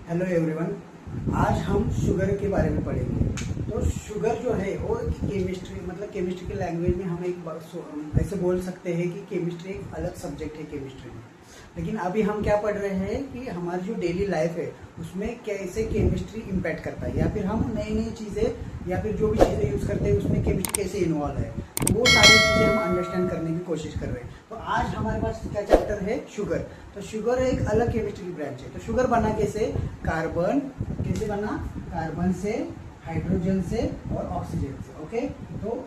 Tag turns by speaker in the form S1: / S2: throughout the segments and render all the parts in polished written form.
S1: Hello everyone. आज हम sugar के बारे में पढ़ेंगे। तो शुगर जो है वो केमिस्ट्री की लैंग्वेज में हम ऐसे बोल सकते हैं कि केमिस्ट्री एक अलग सब्जेक्ट है केमिस्ट्री में। लेकिन अभी हम क्या पढ़ रहे हैं कि हमारी जो डेली लाइफ है उसमें कैसे केमिस्ट्री इम्पैक्ट करता है, या फिर हम नई नई चीज़ें या फिर जो भी चीज़ें यूज़ करते हैं उसमें केमिस्ट्री कैसे इन्वॉल्व है, तो वो सारी चीज़ें हम अंडरस्टैंड करने की कोशिश कर रहे हैं। तो आज हमारे पास क्या चैप्टर है, शुगर। तो शुगर एक अलग केमिस्ट्री की ब्रांच है। तो शुगर बना कैसे, कार्बन कैसे बना, कार्बन से, हाइड्रोजन से और ऑक्सीजन से। ओके, तो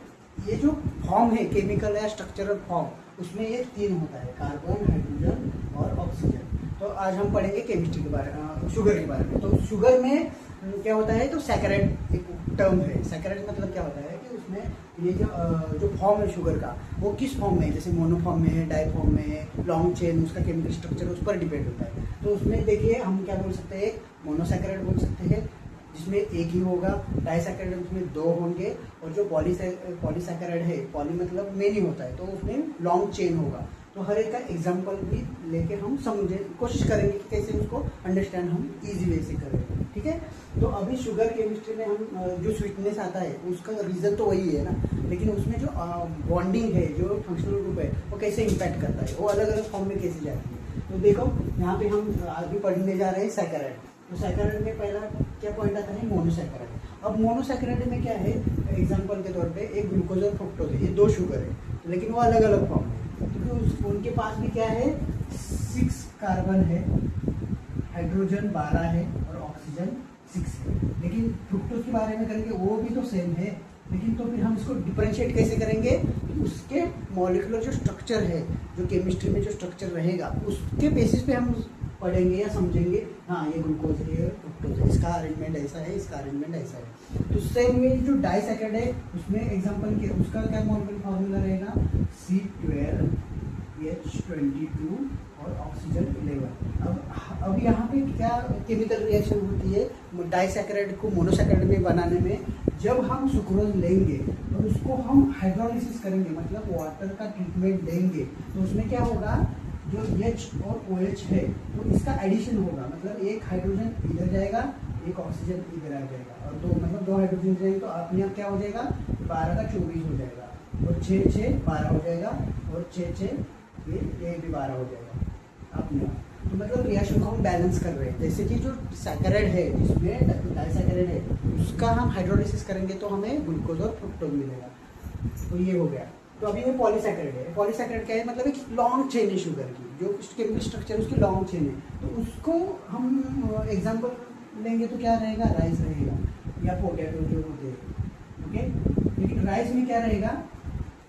S1: ये जो फॉर्म है केमिकल या स्ट्रक्चरल फॉर्म, उसमें ये तीन होता है, कार्बन, हाइड्रोजन और ऑक्सीजन। तो आज हम पढ़ेंगे केमिस्ट्री के बारे में, शुगर के बारे में। तो शुगर में क्या होता है, तो सैकराइड एक टर्म है। सैकराइड मतलब क्या होता है कि उसमें ये जो फॉर्म है शुगर का, वो किस फॉर्म में है, जैसे मोनो फॉर्म में है, डाई फॉर्म में है, लॉन्ग चेन, उसका केमिकल स्ट्रक्चर उस पर डिपेंड होता है। तो उसमें देखिए हम क्या बोल सकते हैं, मोनोसैकराइड बोल सकते हैं जिसमें एक ही होगा, डाइसैकराइड उसमें दो होंगे, और जो पॉलीसैकराइड है, पॉली मतलब मेनी होता है, तो उसमें लॉन्ग चेन होगा। तो हर एक का एग्जांपल भी लेके हम समझे कोशिश करेंगे कि कैसे उसको अंडरस्टैंड हम इजी वे से करें। ठीक है, तो अभी शुगर केमिस्ट्री में हम जो स्वीटनेस आता है उसका रीज़न तो वही है ना, लेकिन उसमें जो बॉन्डिंग है, जो फंक्शनल ग्रुप है, वो कैसे इम्पैक्ट करता है, वो अलग अलग फॉर्म में कैसे जाती है। तो देखो यहाँ पे हम अभी पढ़ने जा रहे हैं सैकराइड। तो सैकराइड में पहला क्या पॉइंट आता है, मोनोसैकराइड। अब मोनोसैकराइड में क्या है, एग्जांपल के तौर पे एक ग्लूकोज और फ्रुक्टोज है, ये दो शुगर है, लेकिन वो अलग अलग फॉर्म है। क्योंकि उनके पास भी क्या है, 6 कार्बन है, हाइड्रोजन 12 है और ऑक्सीजन 6 है। लेकिन फ्रुक्टोज के बारे में करेंगे, वो भी तो सेम है, लेकिन तो फिर हम इसको डिफरेंशिएट कैसे करेंगे, उसके मॉलिक्यूलर जो स्ट्रक्चर है, जो केमिस्ट्री में जो स्ट्रक्चर रहेगा, उसके बेसिस पे हम पढ़ेंगे या समझेंगे, हाँ ये ग्लूकोज है, फ्रुक्टोज है, इसका अरेंजमेंट ऐसा है, इसका अरेंजमेंट ऐसा है। तो सेम में जो डाइसैकराइड है, उसमें एग्जांपल के उसका क्या मॉलिक्यूलर फार्मूला रहेगा, C12H22 और ऑक्सीजन 11। अब यहाँ पे क्या केमिकल रिएक्शन होती है डाइसैकराइड को मोनोसैकराइड में बनाने में, जब हम सुक्रोज लेंगे तो उसको हम हाइड्रोलिसिस करेंगे, मतलब वाटर का ट्रीटमेंट देंगे, तो उसमें क्या होगा, जो H और OH है तो इसका एडिशन होगा, मतलब एक हाइड्रोजन इधर जाएगा, एक ऑक्सीजन इधर आ जाएगा, और दो हाइड्रोजन जाएंगे, तो अपने आप क्या हो जाएगा, 12 का 24 हो जाएगा, और 6 6 12 हो जाएगा, और 6 6 ये भी 12 हो जाएगा अपने आप। तो मतलब रिएक्शन को हम बैलेंस कर रहे हैं। जैसे कि जो सैकराइड है, जिसमें डाइसैकराइड है, उसका हम हाइड्रोलिसिस करेंगे तो हमें ग्लूकोज और फ्रुक्टोज मिलेगा। तो ये हो गया। तो अभी ये पॉलीसैकराइड है। पॉलीसैकराइड क्या है, मतलब एक लॉन्ग चेन है शुगर की, जो केमिकल स्ट्रक्चर उसकी लॉन्ग चेन है। तो उसको हम एग्जांपल लेंगे तो क्या रहेगा, राइस रहेगा या पोटैटो जो होते हैं। ओके, लेकिन राइस में क्या रहेगा,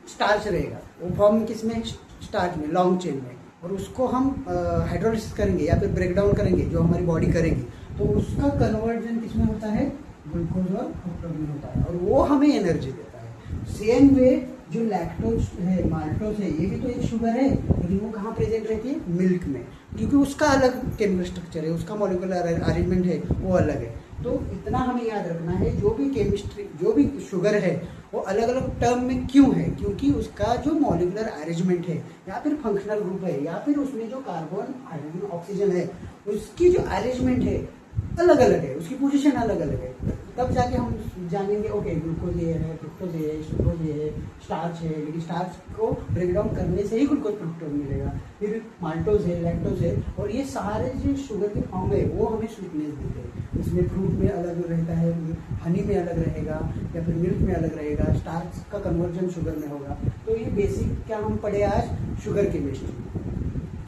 S1: स्टार्च रहेगा, वो फॉर्म किसमें, स्टार्च में, लॉन्ग चेन में, और उसको हम हाइड्रोलिसिस करेंगे या फिर ब्रेक डाउन करेंगे, जो हमारी बॉडी करेगी, तो उसका कन्वर्जन किसमें होता है, ग्लूकोज और फ्रुक्टोज में होता है, और वो हमें एनर्जी देता है। सेम वे जो लैक्टोज है, माल्टोज है, ये भी तो एक शुगर है, लेकिन वो कहाँ प्रेजेंट रहती है, मिल्क में, क्योंकि उसका अलग केमिकल स्ट्रक्चर है, उसका मॉलिक्यूलर अरेंजमेंट है वो अलग है। तो इतना हमें याद रखना है, जो भी केमिस्ट्री, जो भी शुगर है, वो अलग अलग टर्म में क्यों है, क्योंकि उसका जो मॉलिक्यूलर अरेंजमेंट है, या फिर फंक्शनल ग्रुप है, या फिर उसमें जो कार्बन, हाइड्रोजन, ऑक्सीजन है, उसकी जो अरेंजमेंट है अलग अलग है, उसकी पोजीशन अलग अलग है। तब जाके हम जानेंगे, ओके ग्लूकोज ये है, फ्रुक्टोज ये है, सुक्रोज ये है, स्टार्च है, लेकिन स्टार्च को ब्रेक डाउन करने से ही ग्लूकोज फ्रुक्टोज मिलेगा, फिर माल्टोज है, लैक्टोज है, और ये सारे जो शुगर के फॉर्म है वो हमें स्वीटनेस देते हैं। इसमें फ्रूट में अलग रहता है, हनी में अलग रहेगा, या फिर मिल्क में अलग रहेगा, स्टार्च का कन्वर्जन शुगर में होगा। तो ये बेसिक क्या हम पढ़े आज, शुगर केमिस्ट्री।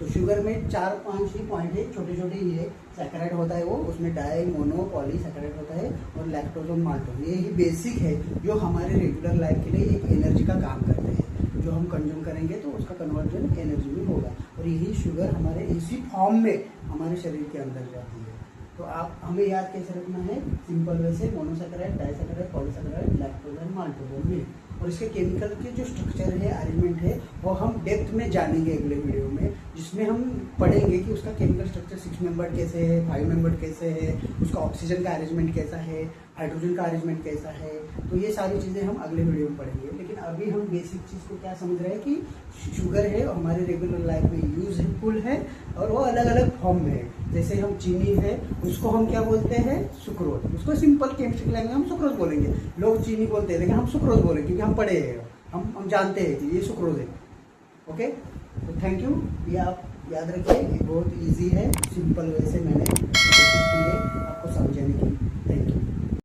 S1: तो शुगर में 4-5 ही पॉइंट है, छोटे छोटे ये सैकराइड होता है, वो उसमें डाई, मोनो, पॉली सैकराइड होता है, और लैक्टोज और माल्टोज, ये ही बेसिक है जो हमारे रेगुलर लाइफ के लिए एक एनर्जी का काम करते हैं। जो हम कंज्यूम करेंगे तो उसका कन्वर्जन एनर्जी में होगा, और यही शुगर हमारे इसी फॉर्म में हमारे शरीर के अंदर जाती है। तो आप हमें याद कैसे रखना है, सिंपल वे से, मोनोसैकराइड, डाइसैकराइड, पॉलीसैकराइड, लैक्टोज और माल्टोज और मिल्क। और इसके केमिकल के जो स्ट्रक्चर है, अरेंजमेंट है, वो हम डेप्थ में जानेंगे अगले वीडियो में, जिसमें हम पढ़ेंगे कि उसका केमिकल स्ट्रक्चर 6 मेंबर कैसे है, 5 मेंबर कैसे है, उसका ऑक्सीजन का अरेंजमेंट कैसा है, हाइड्रोजन का अरेंजमेंट कैसा है। तो ये सारी चीज़ें हम अगले वीडियो में पढ़ेंगे। लेकिन अभी हम बेसिक चीज़ को क्या समझ रहे हैं कि शुगर है और हमारे रेगुलर लाइफ में यूजफुल है, और वो अलग अलग फॉर्म में है। जैसे हम चीनी है उसको हम क्या बोलते हैं, सुक्रोज। उसको सिंपल केमिस्ट्री लैंग्वेज में हम सुक्रोज बोलेंगे। लोग चीनी बोलते हैं लेकिन हम सुक्रोज बोलेंगे क्योंकि हम पढ़े हैं, हम जानते हैं कि ये सुक्रोज है। ओके, तो थैंक यू। ये आप याद रखिए, ये बहुत इजी है, सिंपल वे से मैंने कोशिश की है आपको समझाने की। Thank you.